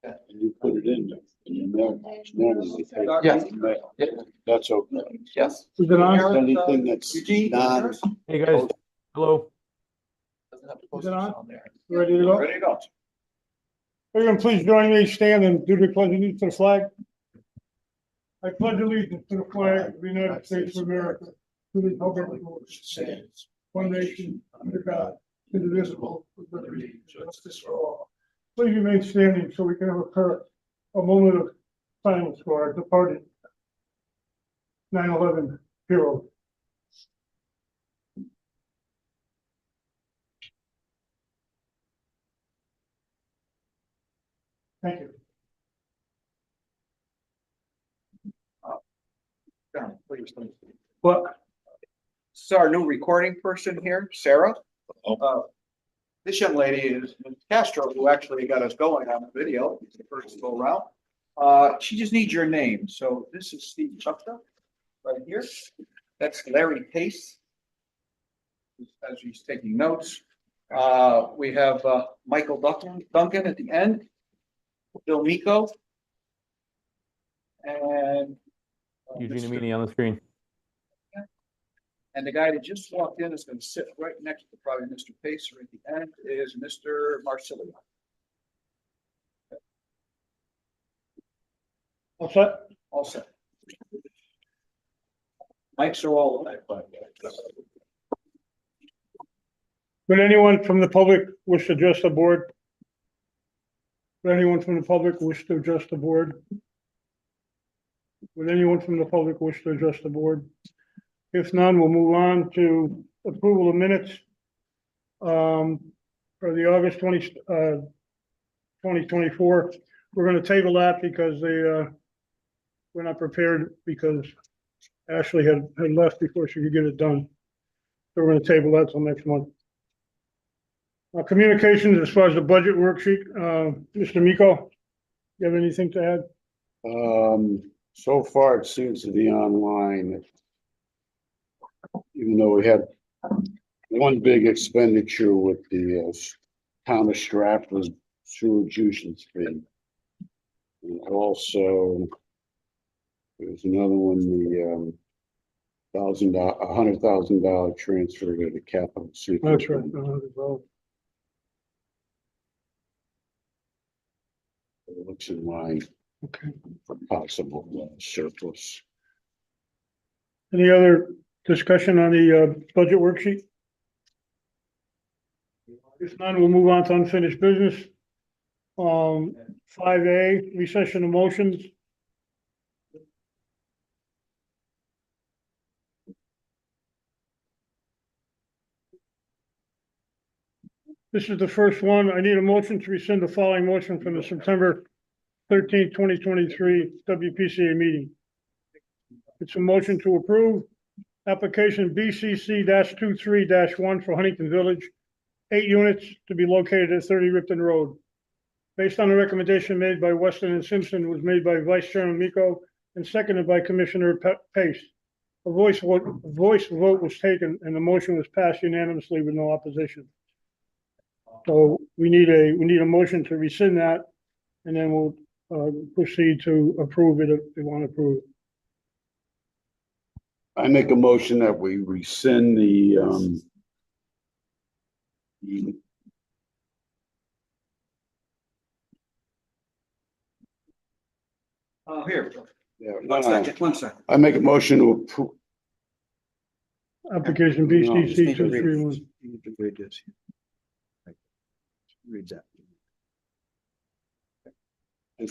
And you put it in your mailbox, normally they take it Yes. in the mail. Yeah. That's okay. Yes. Is it on? Anything that's Eugene? non. Hey, guys, hello, Doesn't have Is it posters on? on there. ready to go? Ready to go. Everyone, please join me, stand and do the pledge of allegiance to the flag. I pledge allegiance to the flag of the United States of America, to the republic for which it stands, one nation, under God, indivisible, with liberty and justice for all. Please remain standing so we can have a moment of silence for our departed 9/11 hero. Thank you. John, please. What? This is our new recording person here, Sarah. This young lady is Ms. Castro, who actually got us going on the video. It's the first go around. She just needs your name. So this is Steve Chupta right here. That's Larry Pace, as he's taking notes. We have Michael Duncan at the end, Bill Miko, and Eugene Mr. Amini on the screen. And the guy that just walked in is going to sit right next to probably Mr. Pacer at the end is Mr. Marsilio. What's that? All set. Mics are all alive, by the way. Would anyone from the public wish to address the board? Would anyone from the public wish to address the board? Would anyone from the public wish to address the board? If none, we'll move on to approval of minutes. For the August 2024, we're gonna table that because we're not prepared because Ashley had left before she could get it done. So we're gonna table that till next month. Communications as far as the budget worksheet, Mr. Miko, you have anything to add? So far it seems to be online. Even though we had one big expenditure with the town of Stratford's sewage usage fee. And also, there's another one, the $100,000 transfer to the capital. That's right. It looks in line Okay. for possible surplus. Any other discussion on the budget worksheet? If none, we'll move on to unfinished business. 5A, recession of motions. This is the first one. I need a motion to rescind the following motion from the September 13th, 2023 WPCA meeting. It's a motion to approve application BCC 23 for Huntington Village, 8 units to be located at 30 Ripton Road. Based on the recommendation made by Weston and Simpson, was made by Vice Chairman Miko and seconded by Commissioner Pace. A voice vote was taken and the motion was passed unanimously with no opposition. So we need a motion to rescind that, and then we'll proceed to approve it if we want to approve it. I make a motion that we rescind the Here, yeah, one second. I make a motion to approve. Application BCC 231. You need to read this. Read that.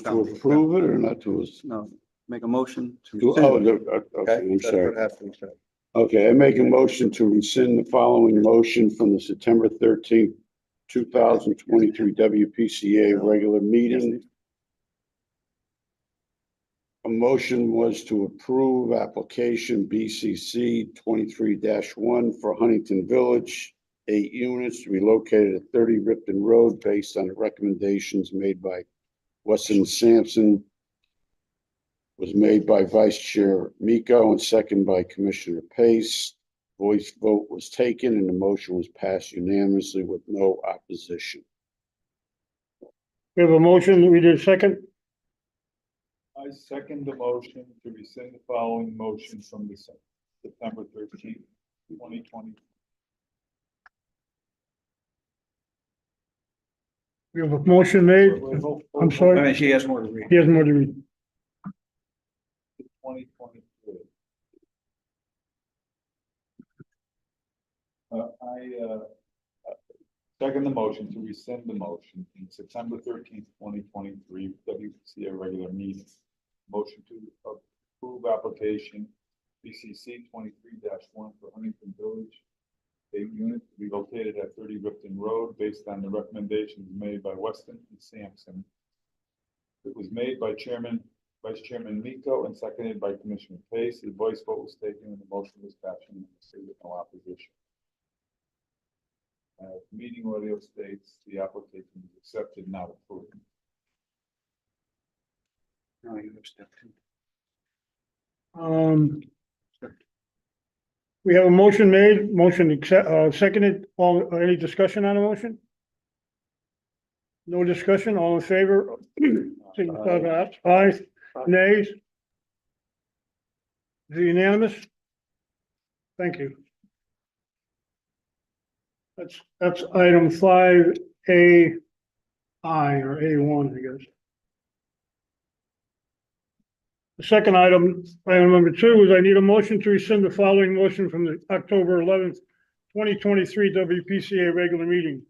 To approve it or not to? No, make a motion to. Okay, I'm sorry. Okay, I make a motion to rescind the following motion from the September 13th, 2023 WPCA regular meeting. A motion was to approve application BCC 23-1 for Huntington Village, 8 units to be located at 30 Ripton Road based on the recommendations made by Weston and Sampson. Was made by Vice Chair Miko and second by Commissioner Pace. Voice vote was taken and the motion was passed unanimously with no opposition. We have a motion, we did a second. I second the motion to rescind the following motion from the September 13th, 2020. We have a motion made. I'm I sorry, mean, she has more to read. he has more to read. 2023. I second the motion to rescind the motion in September 13th, 2023, WPCA regular meeting. Motion to approve application BCC 23-1 for Huntington Village, 8 units to be located at 30 Ripton Road based on the recommendations made by Weston and Sampson. It was made by Vice Chairman Miko and seconded by Commissioner Pace. The voice vote was taken and the motion was passed unanimously with no opposition. Meeting audio states the application is accepted, not approved. No, you have step two. We have a motion made, motion seconded, any discussion on the motion? No discussion, all in favor? Signify by aye, nays? Is it unanimous? Thank you. That's item 5A or A1, I guess. The second item number 2, is I need a motion to rescind the following motion from the October 11th, 2023 WPCA regular meeting.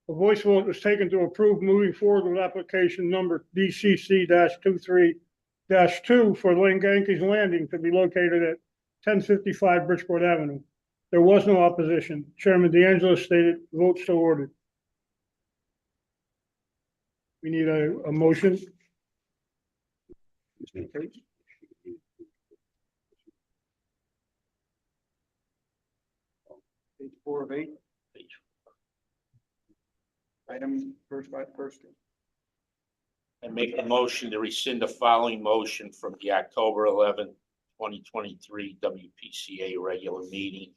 A voice vote was taken to approve moving forward with application number BCC-23-2 for Langanke's Landing to be located at 1055 Bridgeport Avenue. There was no opposition. Chairman DeAngelo stated, vote so ordered. We need a motion. Page 4 of 8. Item first. I make a motion to rescind the following motion from the October 11th, 2023 WPCA regular meeting.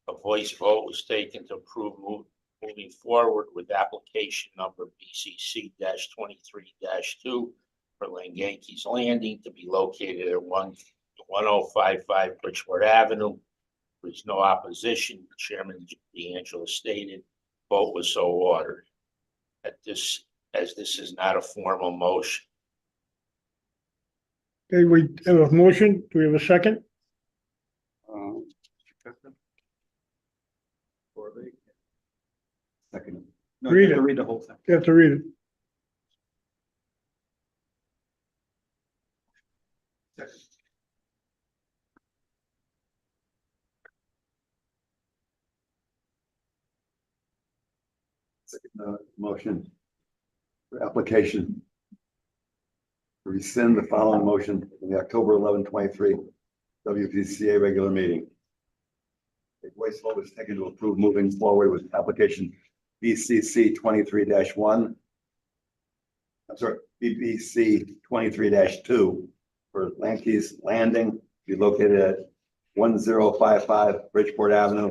A voice vote was taken to approve moving forward with application number BCC-23-2 for Langanke's Landing to be located at 1055 Bridgeport Avenue. There was no opposition. Chairman DeAngelo stated, vote was so ordered. As this is not a formal motion. Okay, we have a motion. Do we have a second? Second. No, Read you have to it. read the whole thing. You have to read it. Motion for application. To rescind the following motion in the October 11, 23 WPCA regular meeting. A voice vote was taken to approve moving forward with application BCC 23-1. I'm sorry, BBC 23-2 for Langanke's Landing to be located at 1055 Bridgeport Avenue.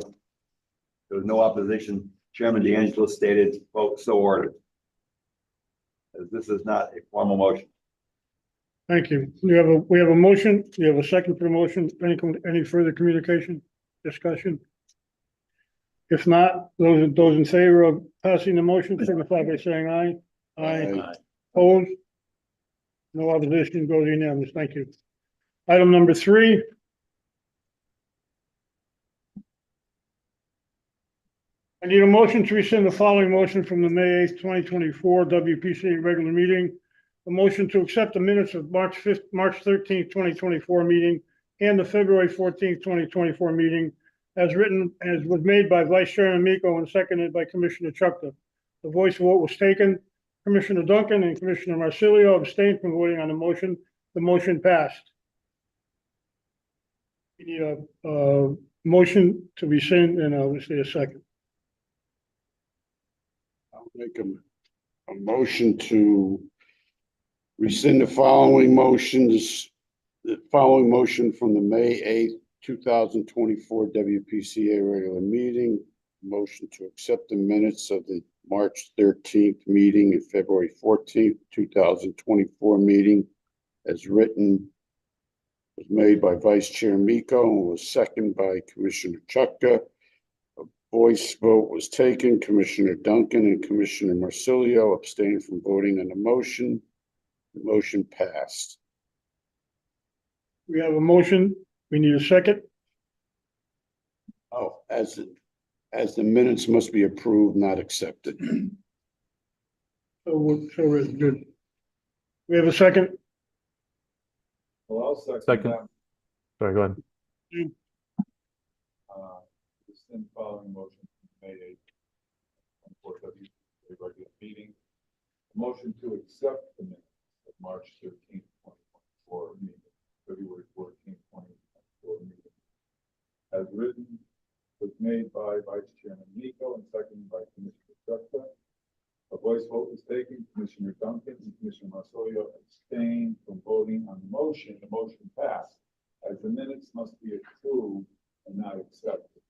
There was no opposition. Chairman DeAngelo stated, vote so ordered. As this is not a formal motion. Thank you. We have a motion. We have a second for the motion. Any further communication, discussion? If not, those in favor of passing the motion, signify by saying aye. Aye. Opposed? No opposition, goes unanimous. Thank you. Item number 3. I need a motion to rescind the following motion from the May 8th, 2024 WPCA regular meeting. A motion to accept the minutes of March 13th, 2024 meeting and the February 14th, 2024 meeting as written, as was made by Vice Chairman Miko and seconded by Commissioner Chukta. The voice vote was taken. Commissioner Duncan and Commissioner Marsilio abstained from voting on the motion. The motion passed. We need a motion to rescind and obviously a second. I'll make a motion to rescind the following motions, the following motion from the May 8th, 2024 WPCA regular meeting. Motion to accept the minutes of the March 13th meeting and February 14th, 2024 meeting as written was made by Vice Chair Miko and was seconded by Commissioner Chupka. A voice vote was taken. Commissioner Duncan and Commissioner Marsilio abstained from voting on the motion. The motion passed. We have a motion. We need a second. Oh, as the minutes must be approved, not accepted. So it's good. We have a second. Well, I'll second Second. that. Sorry, go ahead. Rescind following motion from May 8th. For WPCA regular meeting. Motion to accept the minutes of March 13th, 2024 meeting, February 14th, 2024 meeting. As written, was made by Vice Chairman Miko and seconded by Commissioner Chupka. A voice vote was taken. Commissioner Duncan and Commissioner Marsilio abstained from voting on the motion. The motion passed. As the minutes must be approved and not accepted.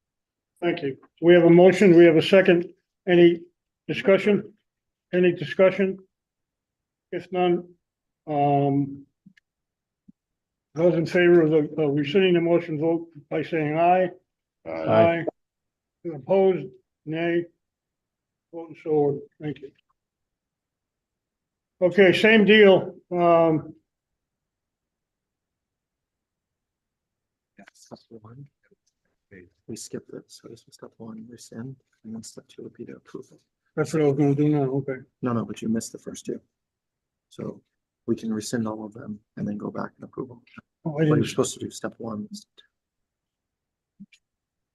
Thank you. We have a motion. We have a second. Any discussion? Any discussion? If none, those in favor of the rescinding the motion, vote by saying aye. Aye. Opposed, nay. Vote and so ordered. Thank you. Okay, same deal. Step one. We skipped it, so this was step one, rescind, and then step two would be to approve it. That's what I was gonna do now. Okay. No, but you missed the first two. So we can rescind all of them and then go back and approve them. Oh, I But you're didn't, supposed to do step one.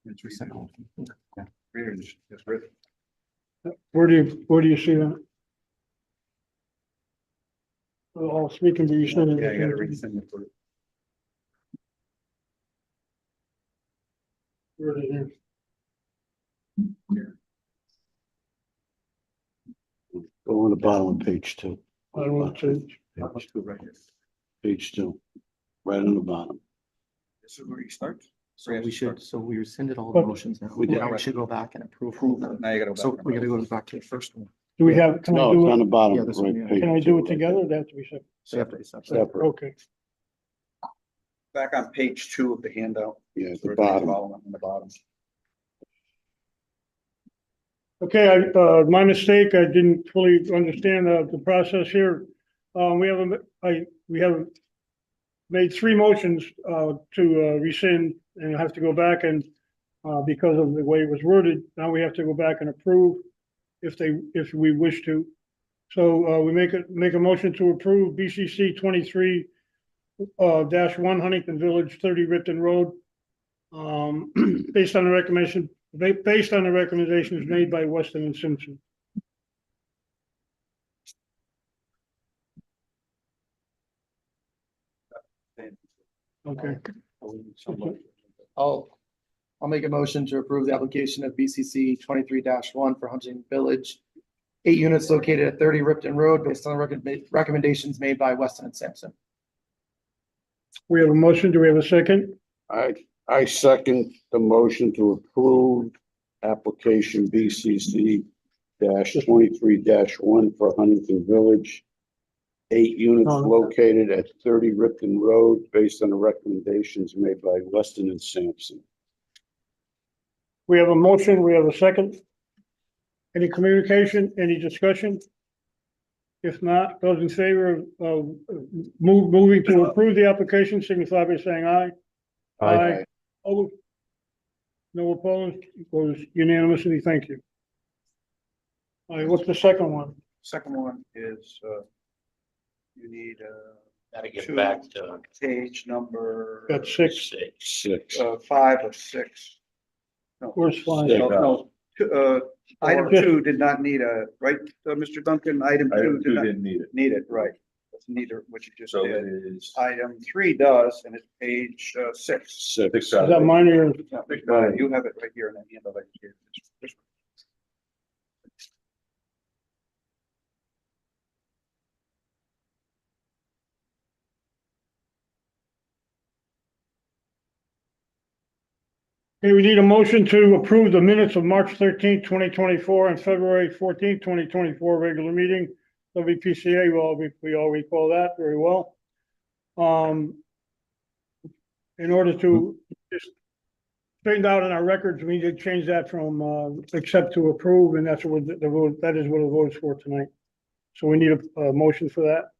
It's rescind all of them. where do you see that? All three can be rescinded. Yeah, you gotta rescind it for. Where it is. Go on the bottom of page 2. I don't want to change. Page 2, right on the bottom. This is where you start. So we rescinded all the Okay. motions now. We did. Now we should go back and approve. all of them. Now you gotta So go back. we gotta go back to the first one. Do we have, can I No, do it's on it, the bottom, Yeah, this one, right yeah. page. can I do 2, it together? They have to be separate. So you have to separate. Separate. Okay. Back on page 2 of the handout. Yeah, at the bottom. On the bottom. Okay, my mistake, I didn't fully understand the process here. We have made 3 motions to rescind and have to go back and because of the way it was worded, now we have to go back and approve if we wish to. So we make a motion to approve BCC 23 -1 Huntington Village, 30 Ripton Road. Based on the recommendations made by Weston and Simpson. Okay, I'll make a motion to approve the application of BCC 23-1 for Huntington Village. 8 units located at 30 Ripton Road based on the recommendations made by Weston and Sampson. we have a motion. Do we have a second? I second the motion to approve application BCC -23-1 for Huntington Village. 8 units No. located at 30 Ripton Road based on the recommendations made by Weston and Sampson. We have a motion. We have a second. Any communication, any discussion? If not, those in favor of moving to approve the application signify by saying aye. Aye. Oh, no opposed, it goes unanimously, thank you. All right, what's the second one? Second one is, you need, Gotta get 2, back to page number. Got 6, 6. 5 of 6. No, where's 5? no, item 2 did not need right, Mr. Duncan? Item 2 Item did 2 not didn't need it. need it, right. That's neither, what you just So it did. is. Item 3 does, and it's page 6. 6. Six Is that mine or yours? No, you have it right here in the handout. I gave you. Okay, we need a motion to approve the minutes of March 13th, 2024, and February 14th, 2024 regular meeting. WPCA, we all recall that very well. In order to just straighten out in our records, we need to change that from, accept to approve, and that's what the vote, that is what the vote is for tonight. So we need a motion for that.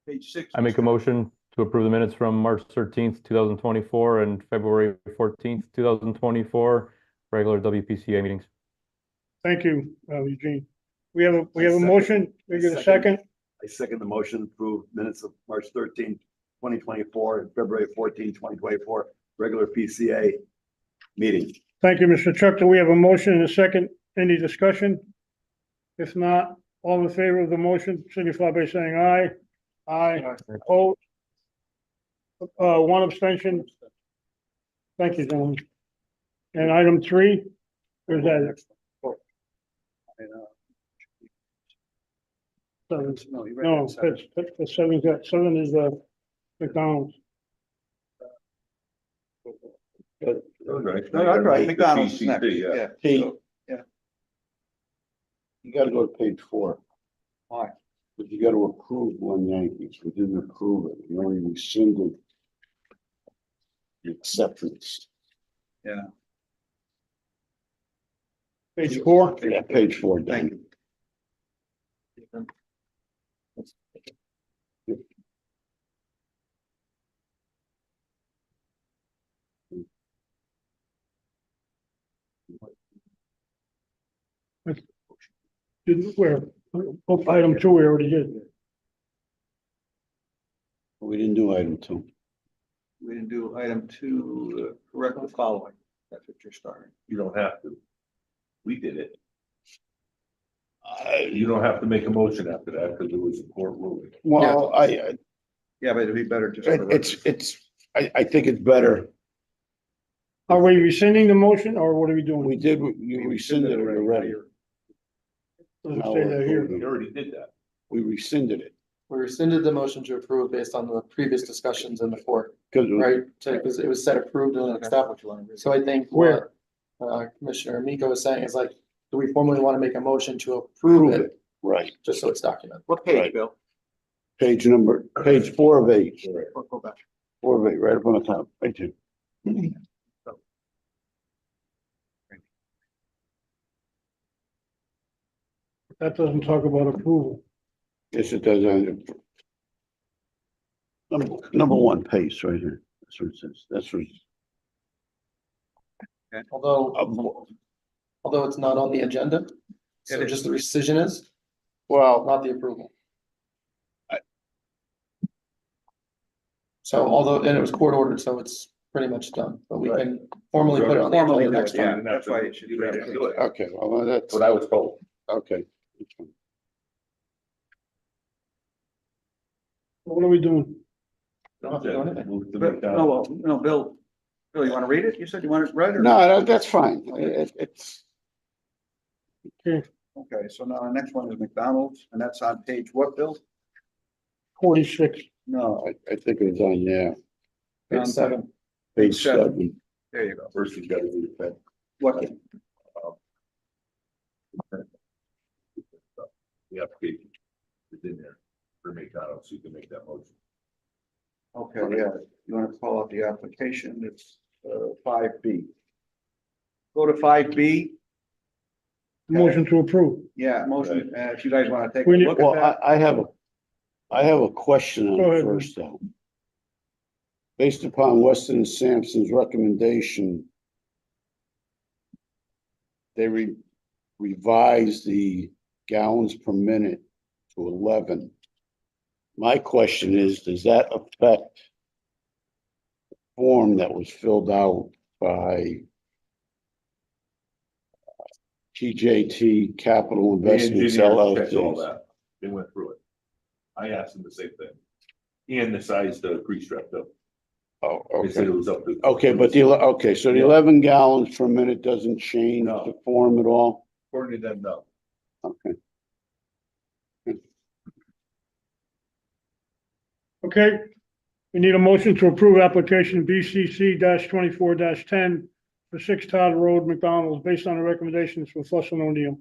Page 6. I make a motion to approve the minutes from March 13th, 2024 and February 14th, 2024 regular WPCA meetings. Thank you, Eugene. We have a motion. We get a second. I second the motion to approve minutes of March 13th, 2024 and February 14th, 2024 regular PCA meeting. Thank you, Mr. Chuck. Do we have a motion and a second? Any discussion? If not, all in favor of the motion, signify by saying aye. Aye. Opposed? One abstention. Thank you, gentlemen. And item 3, where's that? Seven. No, that's 7, 7 is McDonald's. Right. No, that's right, McDonald's is next, BCC, yeah. Pete. Yeah. You gotta go to page 4. Why? But you gotta approve one Yankees. We didn't approve it. We only rescinded the acceptance. Yeah. Page 4. Yeah, page 4, Thank Dan. you. Didn't, where? Item 2, we already did. We didn't do item 2. We didn't do item 2, correct the following. That's what you're starting. You don't have to. We did it. I, You don't have to make a motion after that because it was a court ruling. well, Yeah, but it'd be better just. for I think it's better. Are we rescinding the motion or what are we doing? We did, you rescinded it already. Doesn't say that here. You already did that. We rescinded it. We rescinded the motion to approve based on the previous discussions in the court, Because right? Because it was said approved and accepted. So I think Where? what Commissioner Miko is saying is like, do we formally want to make a motion to approve it, right, just so it's documented? What page, Right. Bill? page 4 of 8, Go back. 4 of 8, right up on the top, right there. That doesn't talk about approval. Yes, it does. Number 1, pace, right here. That's what it says. That's what, Although it's not on the agenda, so It is. just the rescission is, well, not the approval. I- So although, and it was court ordered, so it's pretty much done, but we can formally put it on the Formally, agenda next yeah, time. that's why it should be. You have to do it. okay, well, That's that's, what I was told. okay. What are we doing? Don't have to do anything. Move to Bill, McDonald's. no, Bill, you wanna read it? You said you want it read or? No, that's fine. It's, Okay, so now the next one is McDonald's, and that's on page what, Bill? 46. No, I think it's on, yeah, Page 7. page 7. 7. there you go. First, you gotta do the thing. What? The application is in there for McDonald's, so you can make that motion. Okay, yeah, you wanna call out the application, it's 5B. Go to 5B, Motion to approve. yeah, motion, if you guys wanna take a We need- look at Well, that. I have a question on Go it ahead. first, though. Based upon Weston and Sampson's recommendation, they revised the gallons per minute to 11. My question is, does that affect the form that was filled out by TJT Capital The Investments engineer checked all LLC? that. They went through it. I asked them the same thing. And the size the grease trap though. Oh, They said okay. it was up to. Okay, but okay, so the 11 gallons per minute doesn't change No. the form at all? According to them, no. Okay. Okay. We need a motion to approve application BCC-24-10 for 6 Todd Road, McDonald's, based on the recommendations from Fuss and O'Neill.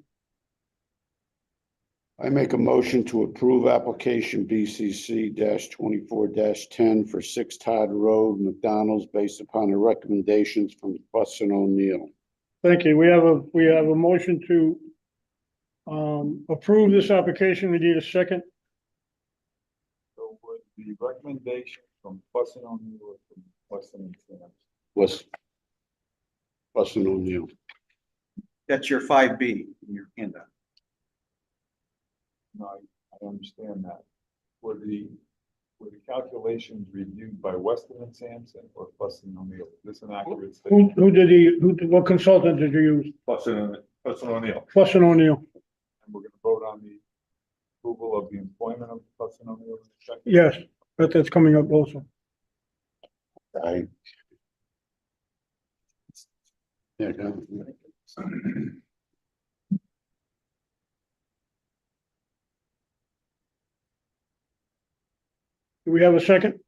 I make a motion to approve application BCC 24 10 for 6 Todd Road, McDonald's, based upon the recommendations from Fuss and O'Neill. Thank you. We have a motion to approve this application. We need a second. So with the recommendation from Fuss and O'Neill or from Weston and Sampson? Fuss and O'Neill. That's your 5B in your handout. No, I understand that. Were the calculations reviewed by Weston and Sampson or Fuss and O'Neill? Is this an accurate statement? What consultant did you use? Fuss and O'Neill. Fuss and O'Neill. And we're gonna vote on the approval of the employment of Fuss and O'Neill? in a second? Yes, but that's coming up also. Yeah, go ahead. Do we have a second?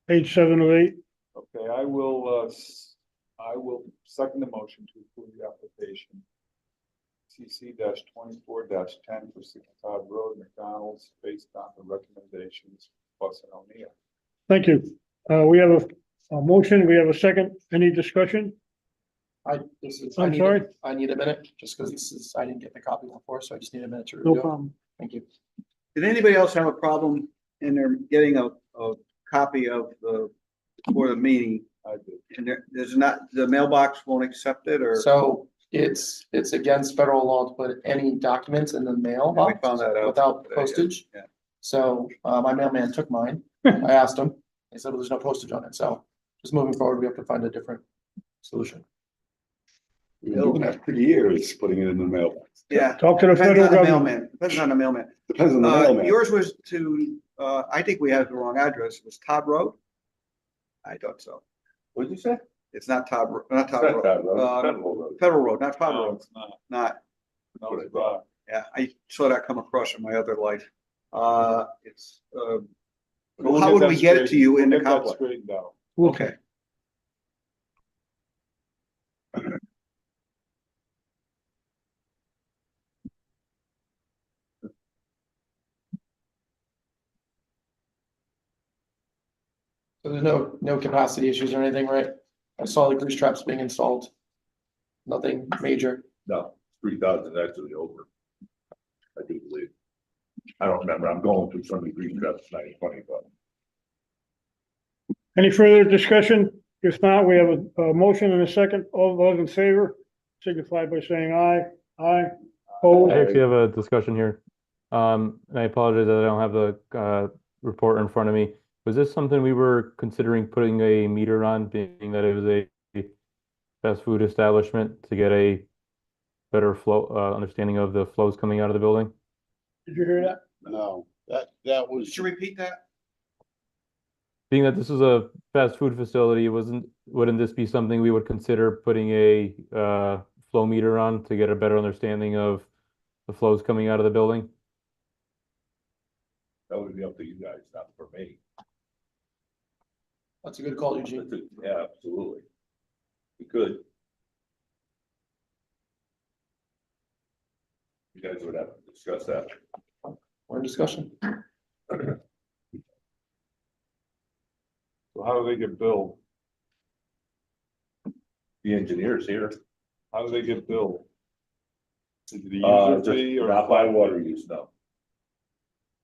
Page 7 of 8. Okay, I will second the motion to approve the application. CC 24 10 for 6 Todd Road, McDonald's, based on the recommendations of Fuss and O'Neill. Thank you. We have a motion. We have a second. Any discussion? I I'm need sorry? I need a minute, just because I didn't get the copy before, so I just need a minute to No review it. problem. Thank you. Did anybody else have a problem in their getting a copy of for the meeting? I did. And there's not, the mailbox won't accept it, or? So it's against federal law to put any documents in the mail Yeah, we found that out without today, yeah. postage. Yeah. So my mailman took mine. I asked him. He said, well, there's no postage on it. So just moving forward, we have to find a different solution. We've been doing that for years, putting it in the mailbox. Yeah. Talk to the Depends federal on the government. mailman, depends on the mailman. Depends on the mailman. Yours was to, I think we had the wrong address. It was Todd Road? I thought so. What'd you say? It's not Todd, not It's Todd not Road. Todd Road, Uh, it's Federal Road. Federal Road, not Todd No, Road, it's not. not, No, it's not. yeah, I saw that come across in my other life. It's, We'll how get would that we get it to you in the We'll get that complex? straightened out. Okay. So there's no capacity issues or anything, right? I saw the grease traps being installed. Nothing major. No, 3,000 actually over. I do believe. I don't remember. I'm going through some of the green traps tonight, funny, but. Any further discussion? If not, we have a motion and a second. All those in favor signify by saying aye. Aye. I Opposed? actually have a discussion here. And I apologize that I don't have the report in front of me. Was this something we were considering putting a meter on, being that it was a fast food establishment, to get a better flow, understanding of the flows coming out of the building? Did you hear that? No, that was, Should you repeat that? Being that this is a fast food facility, wouldn't this be something we would consider putting a flow meter on to get a better understanding of the flows coming out of the building? That would be up to you guys, not for me. That's a good call, Eugene. Yeah, absolutely. We could. You guys would have to discuss that. We're in discussion. So how do they get billed? The engineers here, How do they get billed? Is it a user fee just or? not by water use, no,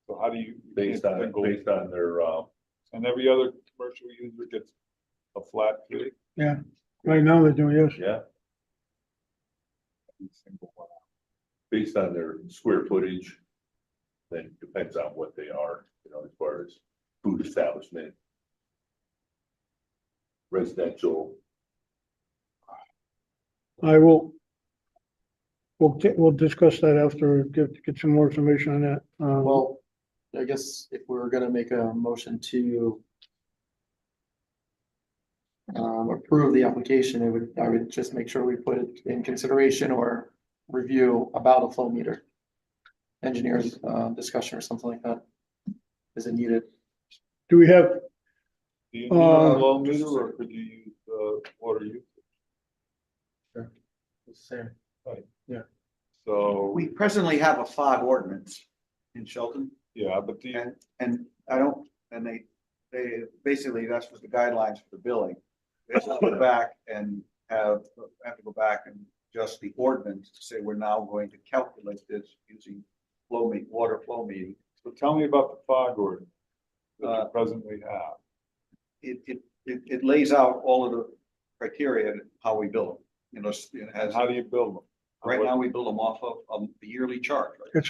So how do you? based on their, And every other commercial user gets a flat fee? Right now they're doing, yes. yeah. Every single one. based on their square footage. Then it depends on what they are, you know, as far as food establishment. Residential. I will. We'll discuss that after, get some more information on that. Well, I guess if we were gonna make a motion to approve the application, I would just make sure we put it in consideration or review about a flow meter. Engineers, discussion or something like that. Is it needed? Do we have, Do you need a flow meter or could you use, water usage? Same. So, We presently have a fog ordinance in Shelton, yeah, but do you, and I don't, and they, basically, that's what the guidelines for the billing. They have to go back and have to go back and adjust the ordinance to say we're now going to calculate this using water flow meter. so tell me about the fog ordinance that Uh, you presently have. It lays out all of the criteria and how we bill them. You know, it has, How do you build them? right now, we bill them off of the yearly charge. Right?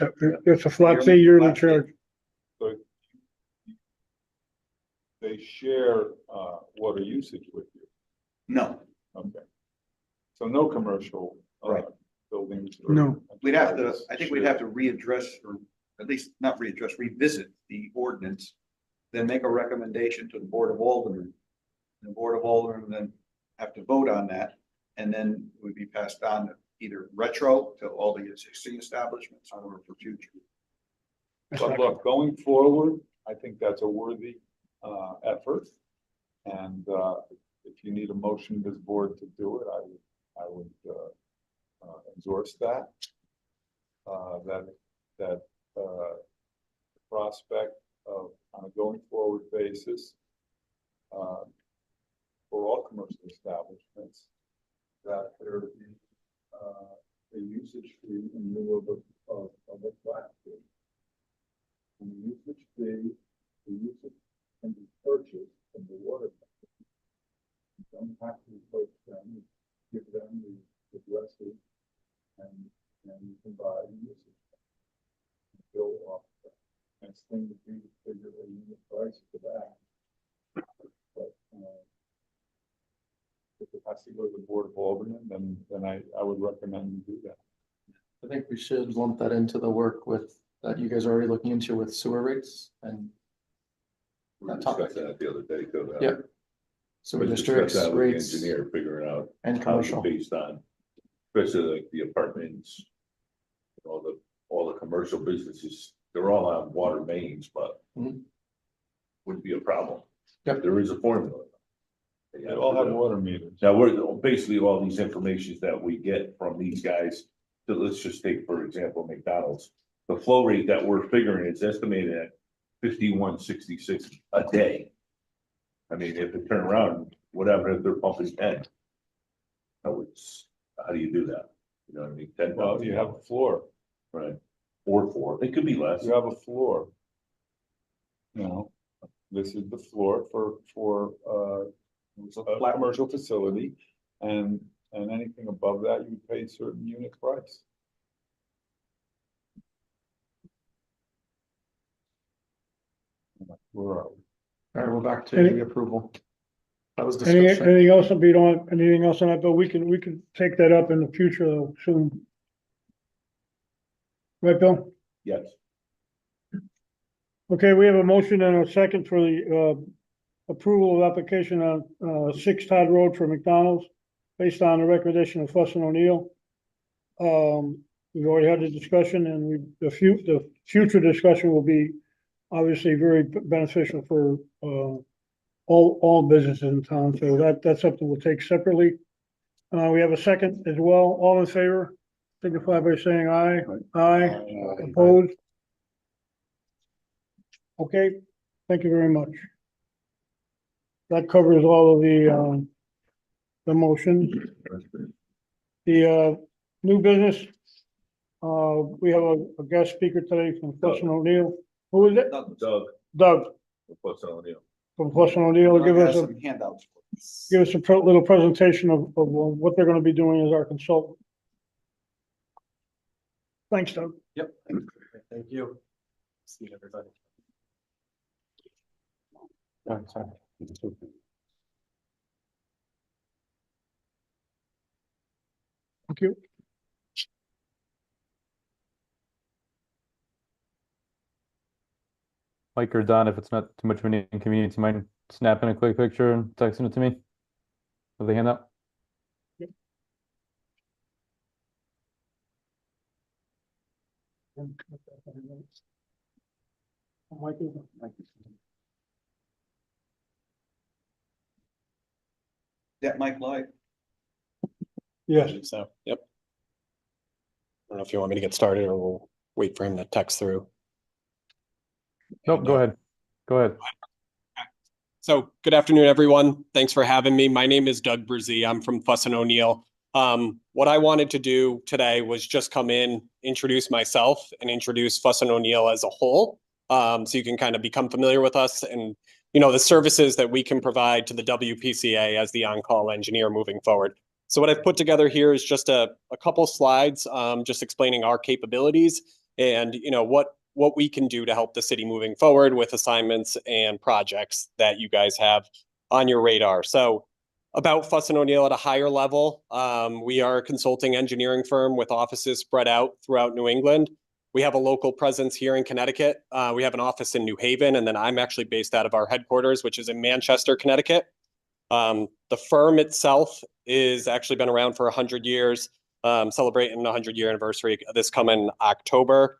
it's a flat fee yearly Flat fee. charge. So they share, water usage with you, No, okay? So no commercial, Right. buildings. or No. we'd have to, enterprises I think we'd share. have to readdress, or at least not readdress, revisit the ordinance. Then make a recommendation to the Board of Aldermen. And the Board of Aldermen then have to vote on that, and then it would be passed on either retro to all the existing establishments or for future. But look, going forward, I think that's a worthy, effort. And, if you need a motion to this board to do it, I would endorse that. That prospect of, on a going forward basis, for all commercial establishments, that there be, a usage fee in lieu of a flat fee. And the usage fee, the usage can be purchased from the water company. You don't have to approach them, you give them the addresses and you can buy the usage. Bill off. Next thing would be to figure a unit price for that. But, if it has to go to the Board of Aldermen, then I would recommend you do that. I think we should lump that into the work with, that you guys are already looking into with sewer rates and We were That topic. discussing that the other day, too. Yeah. sewer We districts, discussed that with the rates engineer, figuring out and how to commercial. based on, especially like the apartments. All the commercial businesses, they're all on water mains, but Mhm. wouldn't be a problem. Yep. There is a formula. They all have water meters. Now, we're basically all these informations that we get from these guys. So let's just take, for example, McDonald's. The flow rate that we're figuring is estimated at 5166 a day. I mean, if it turn around, whatever, if they're pumping 10. How do you do that? You know what I mean? 10. Well, you have a floor, Right. Or 4, it could be less. you have a floor. You know, this is the floor for, a flat- commercial facility, and anything above that, you pay a certain unit price. Where are we? All right, we're back to Any- the approval. That was Anything discussion. else, if you don't, anything else on that, but we can take that up in the future soon. Right, Bill? Yes. Okay, we have a motion and a second for the approval of application on 6 Todd Road for McDonald's based on the recommendation of Fuss and O'Neill. We've already had the discussion, and the future discussion will be obviously very beneficial for all businesses in town, so that's something we'll take separately. We have a second as well. All in favor, signify by saying aye. Aye. Opposed? Okay, thank you very much. That covers all of the motions. The new business, we have a guest speaker today from Fuss and O'Neill. Who is it? Doug, Doug what's on you? from Fuss and O'Neill. Give us Some handouts. a little presentation of what they're gonna be doing as our consultant. Thanks, Doug. Yep. Thank you. See everybody. Thank you. Mike or Don, if it's not too much of an inconvenience, you mind snapping a quick picture and texting it to me? With the handout? That Mike live. Yes. So, yep. I don't know if you want me to get started or we'll wait for him to text through. Nope, go ahead. Go ahead. So good afternoon, everyone. Thanks for having me. My name is Doug Brzee. I'm from Fuss & O'Neill. What I wanted to do today was just come in, introduce myself and introduce Fuss & O'Neill as a whole. So you can kind of become familiar with us and, you know, the services that we can provide to the WPCA as the on-call engineer moving forward. So what I've put together here is just a couple slides, just explaining our capabilities and, you know, what we can do to help the city moving forward with assignments and projects that you guys have on your radar. So about Fuss & O'Neill at a higher level, we are a consulting engineering firm with offices spread out throughout New England. We have a local presence here in Connecticut. We have an office in New Haven, and then I'm actually based out of our headquarters, which is in Manchester, Connecticut. The firm itself is actually been around for 100 years, celebrating the 100-year anniversary this coming October.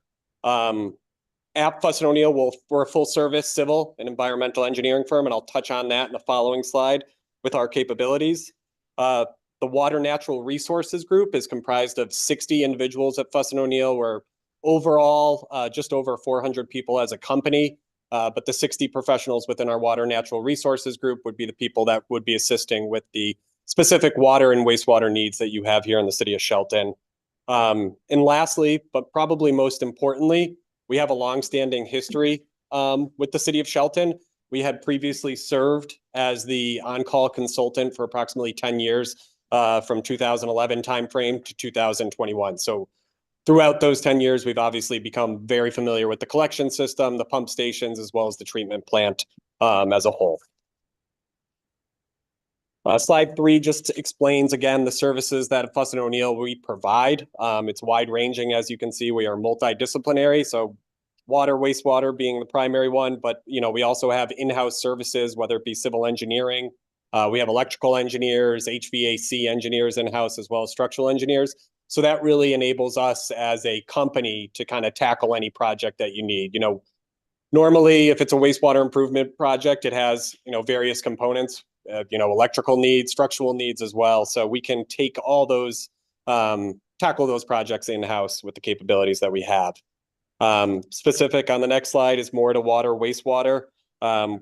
At Fuss & O'Neill, we're a full-service civil and environmental engineering firm, and I'll touch on that in the following slide with our capabilities. The Water Natural Resources Group is comprised of 60 individuals at Fuss & O'Neill. We're overall just over 400 people as a company, but the 60 professionals within our Water Natural Resources Group would be the people that would be assisting with the specific water and wastewater needs that you have here in the city of Shelton. And lastly, but probably most importantly, we have a longstanding history with the city of Shelton. We had previously served as the on-call consultant for approximately 10 years from 2011 timeframe to 2021. So throughout those 10 years, we've obviously become very familiar with the collection system, the pump stations, as well as the treatment plant as a whole. Slide 3 just explains again the services that at Fuss & O'Neill we provide. It's wide ranging, as you can see. We are multidisciplinary, so water, wastewater being the primary one, but you know we also have in-house services, whether it be civil engineering. We have electrical engineers, HVAC engineers in-house, as well as structural engineers. So that really enables us as a company to kind of tackle any project that you need. You know, normally if it's a wastewater improvement project, it has, you know, various components. You know, electrical needs, structural needs as well. So we can take all those, tackle those projects in-house with the capabilities that we have. Specific on the next slide is more to water, wastewater.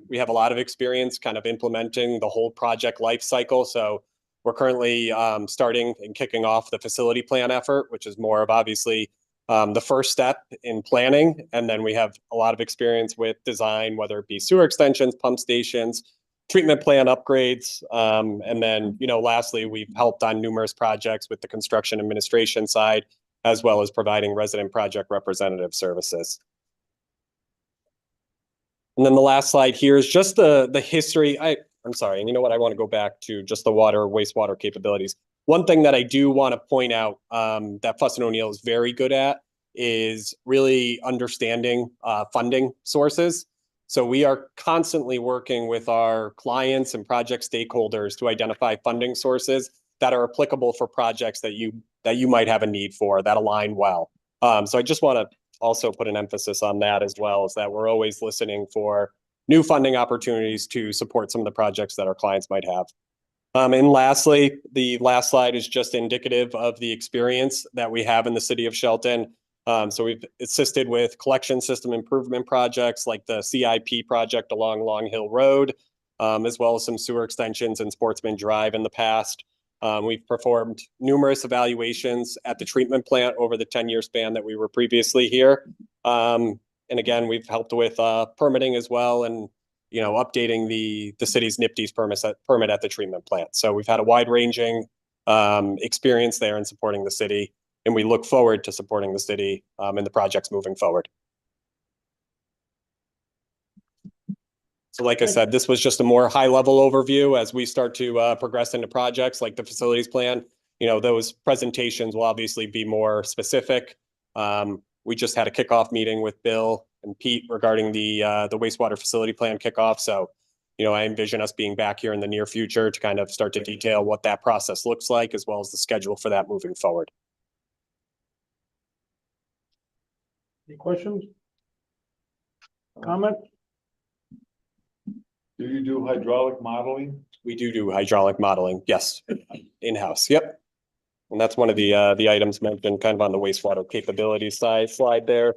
We have a lot of experience kind of implementing the whole project life cycle. So we're currently starting and kicking off the facility plan effort, which is more of obviously the first step in planning. And then we have a lot of experience with design, whether it be sewer extensions, pump stations, treatment plant upgrades. And then, you know, lastly, we've helped on numerous projects with the construction administration side, as well as providing resident project representative services. And then the last slide here is just the history. I'm sorry, and you know what? I want to go back to just the water, wastewater capabilities. One thing that I do want to point out that Fuss & O'Neill is very good at is really understanding funding sources. So we are constantly working with our clients and project stakeholders to identify funding sources that are applicable for projects that you might have a need for, that align well. So I just want to also put an emphasis on that as well, is that we're always listening for new funding opportunities to support some of the projects that our clients might have. And lastly, the last slide is just indicative of the experience that we have in the city of Shelton. So we've assisted with collection system improvement projects like the CIP project along Long Hill Road, as well as some sewer extensions and Sportsman Drive in the past. We've performed numerous evaluations at the treatment plant over the 10-year span that we were previously here. And again, we've helped with permitting as well, and you know, updating the city's NIPD's permit at the treatment plant. So we've had a wide-ranging experience there in supporting the city. and we look forward to supporting the city and the projects moving forward. So like I said, this was just a more high-level overview as we start to progress into projects like the facilities plan. You know, those presentations will obviously be more specific. We just had a kickoff meeting with Bill and Pete regarding the wastewater facility plan kickoff. So, you know, I envision us being back here in the near future to kind of start to detail what that process looks like, as well as the schedule for that moving forward. Any questions? Comment? Do you do hydraulic modeling? We do hydraulic modeling, yes, in-house, yep. And that's one of the items mentioned kind of on the wastewater capabilities side slide there.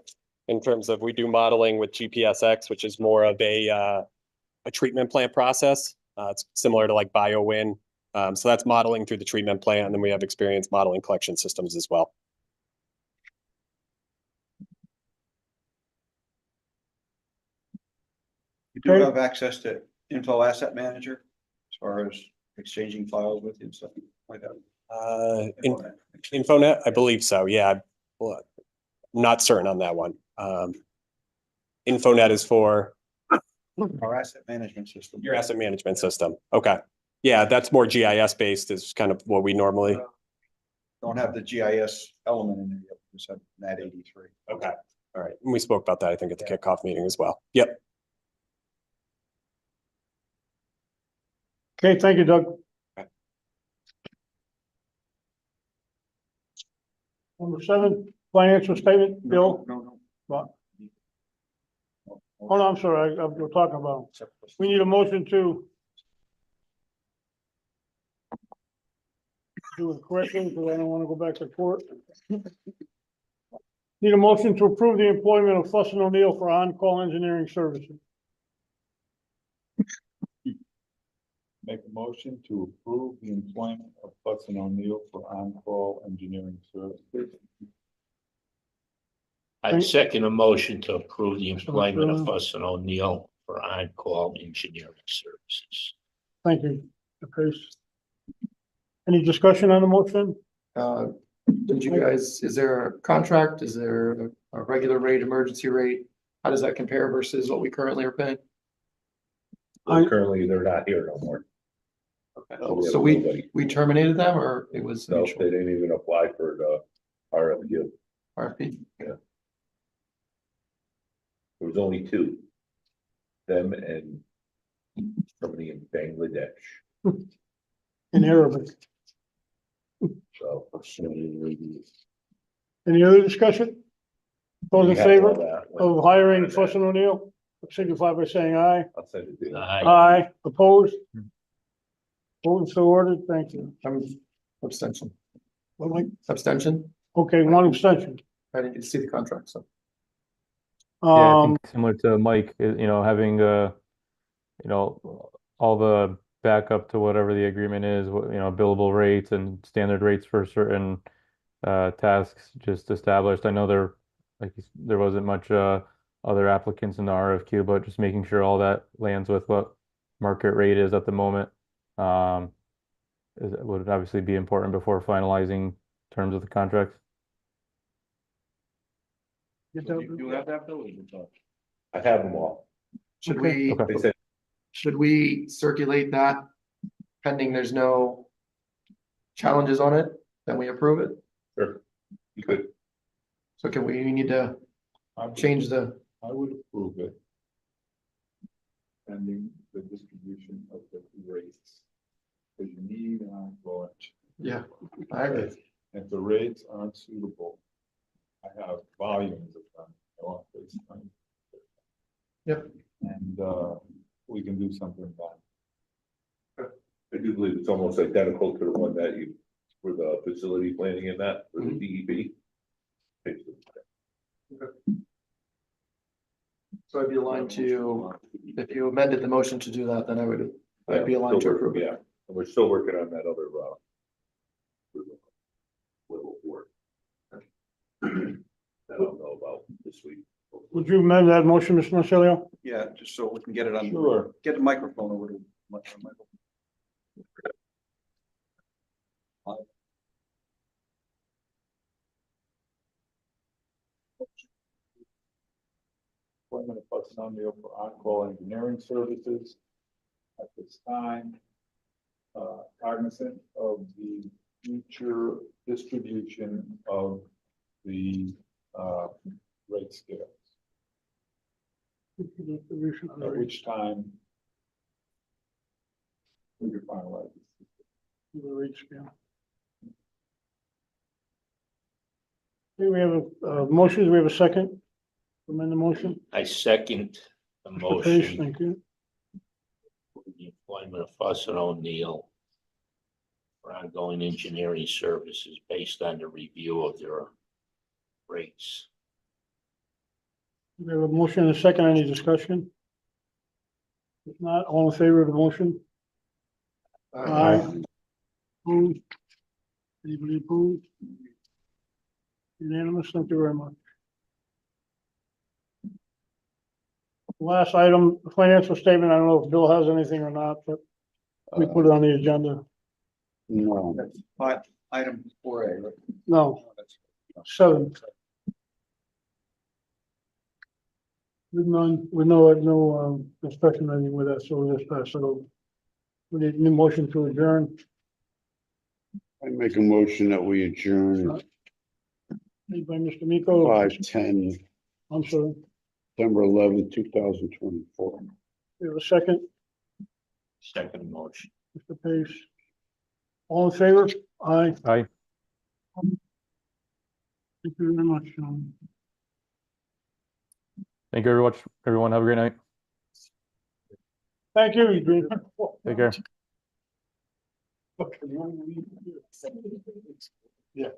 In terms of, we do modeling with GPSX, which is more of a treatment plant process. It's similar to like BioWin. So that's modeling through the treatment plant, and then we have experience modeling collection systems as well. You do have access to Info Asset Manager as far as exchanging files with you and stuff like that. Infonet, I believe so, yeah. Well, I'm not certain on that one. Infonet is for Our asset management system. your asset management system. Okay. Yeah, that's more GIS based is kind of what we normally. Don't have the GIS element in there yet. Just have NAT 83. Okay. All right. And we spoke about that, I think, at the kickoff meeting as well. Yep. Okay, thank you, Doug. Number 7, financial statement, Bill. No. What? Oh, no, I'm sorry, we're talking about, we need a motion to do it correctly, because I don't want to go back to court. Need a motion to approve the employment of Fuss and O'Neill for on-call engineering services. Make a motion to approve the employment of Fuss and O'Neill for on-call engineering services. I second a motion to approve the employment of Fuss and O'Neill for on-call engineering services. Thank you, Chris. Any discussion on the motion? Did you guys, is there a contract? Is there a regular rate, emergency rate? How does that compare versus what we currently are paying? Currently, they're not here no more. Okay. So we terminated them, or it was No, mutual? they didn't even apply for the RFQ. RFP? There was only 2. Them and somebody in Bangladesh. In Arabic. So. Any other discussion? Those in we have favor all that. of hiring Fuss and O'Neill, signify by saying aye. I'll send it to you. Aye. Opposed? Voting so ordered, thank you. Abstention. Well, like, Abstention? okay, 1 abstention. I didn't see the contract, so. Yeah, I Um, think similar to Mike, having all the backup to whatever the agreement is, billable rates and standard rates for certain tasks just established. I know there wasn't much other applicants in the RFQ, but just making sure all that lands with what market rate is at the moment would obviously be important before finalizing terms of the contract. You have that, Bill? I have them all. Should we, Okay. They said, should we circulate that pending there's no challenges on it, then we approve it? sure, you could. So we need to change the, I would approve it. Pending the distribution of the rates. Because you need an on-call. yeah, I agree. If the rates aren't suitable, I have volumes of them. I want this time. Yep. And we can do something about it. I do believe it's almost identical to the one that you, for the facility planning and that, for the DEP. So I'd be aligned to, if you amended the motion to do that, then I'd be aligned to Still approve working, it. yeah, and we're still working on that other, level 4. That I'll know about this week. would you amend that motion, Mr. Marcello? Yeah, just so we can get it on. Sure. Get the microphone over to Michael. employment of Fuss O'Neill for on-call engineering services. At this time, cognizant of the future distribution of the rate scales, at which time we could finalize this. The rate scale. Okay, we have a motion, do we have a second? Amend the motion? I second the Mr. Pace, motion thank you. for the employment of Fuss and O'Neill for ongoing engineering services based on the review of their rates. We have a motion and a second, any discussion? If not, all in favor of the motion? Aye. Opposed? Anybody opposed? Unanimous, thank you very much. Last item, financial statement, I don't know if Bill has anything or not, but we put it on the agenda. No, That's item 4A. right? No, 7. With none, with no discussion or anything with that, so we'll just pass it over. We need a new motion to adjourn. I make a motion that we adjourn Made by Mr. Miko. 5/10, I'm sorry. September 11, 2024. We have a second, Second motion. Mr. Pace. All in favor? Aye. Aye. Thank you very much. Thank you very much, everyone. Have a great night. Thank you, Adrian. Take care. Yeah.